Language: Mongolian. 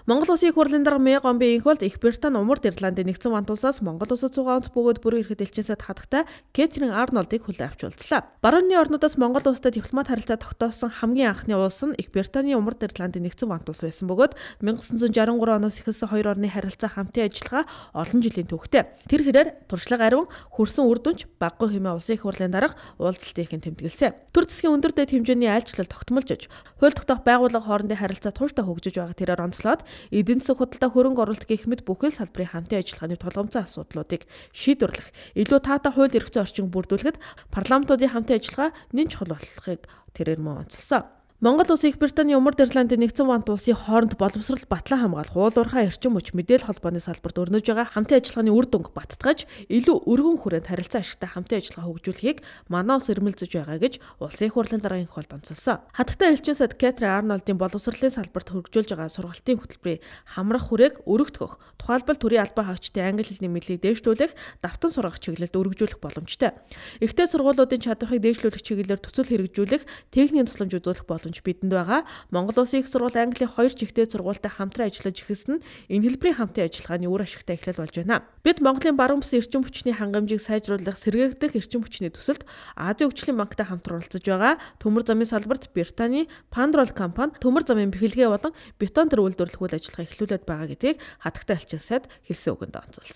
Монгол Улсын их хурлын дарга Мэй Гомбын инх болд Их Британи Умард Ирландын нэгдсэн вант улсаас Монгол улсад 100 онц бөгөөд бүрэн ирэхэд элчин сайд хатагтай Кэтрин Арнолдыг хүлээн авч уулзлаа. Баруун нийтийн орнуудаас Монгол улстай дипломат харилцаа тогтоосон хамгийн анхны улс нь Их Британи Умард Ирландын нэгдсэн вант улс байсан бөгөөд 1963 оноос эхэлсэн хоёр орны харилцаа хамтын ажиллагаа олон жилийн түүхтэй. Тэр хэрээр туршлага ариун хөрсөн үр дүнч баггүй хэмээн улсын их хурлын дарга уулзалтын тэмдэглэсэн. Төр засгийн өндөр дэд хэмжээний айлчлал тогтмолж хууль тогтоох байгууллага хоорондын харилцаа тууштай хөгжиж байгаа тэрээр онцлоод эдийн засаг худалдаа хөрөнгө оруулалт гэх мэт бүхэл салбарын хамтын ажиллагааны тулгымцсан асуудлуудыг шийдвэрлэх, илүү таатай хууль эрх зүйн орчин бүрдүүлэхэд парламентуудын хамтын ажиллагаа нэн чухал болохыг тэрээр мөн онцлсон. Монгол улс Их Британи Умард Ирландын нэгдсэн вант улсын хооронд боловсрол батлан хамгаалах уулуурхай эрчим хүч мэдээлэл холбооны салбарт өрнөж байгаа хамтын ажиллагааны үр дүнг баттгаж илүү өргөн хүрээнд харилцаа ашигтай хамтын ажиллагаа хөгжүүлэхийг манай улс эрмэлзэж байгаа гэж улсын их хурлын даргын холд онцолсон. Хатагтай элчин сайд Кэтрин Арнолдын боловсролын салбарт хөгжүүлж байгаа сургалтын хөтөлбөрийн хамрах хүрээг өргөдгөх, тухайлбал төрийн албан хаагчдын англи хэлний мэдлэгийг дээшлүүлэх, давтан сургах чиглэлд өргөжүүлэх боломжтой. Ихтэй сургуулиудын чадварыг дээшлүүлэх чиглэлээр төсөл хэрэгжүүлэх, техникийн тусламж үзүүлэх бидэнд байгаа. Монгол Улсын их сургууль Английн 2 чихтэй сургуультай хамтран ажиллаж эхэлсэн нь энэ хэлбэрийн хамтын ажиллагааны үр ашигтай эхлэл болж байна. Бид Монголын баруун бүс эрчим хүчний хангамжийг сайжруулах, сэргээгдэх эрчим хүчний төсөлд Азийн хөгжлийн банктай хамтран оролцож байгаа. Төмөр замын салбарт Британий Panrol компани төмөр замын бэхэлгээ болон бетон төр үйлдвэрлэх үйл ажиллагаа эхлүүлээд байгаа гэдгийг хатагтай элчин сайд хэлсэн үгэнд онцолсон.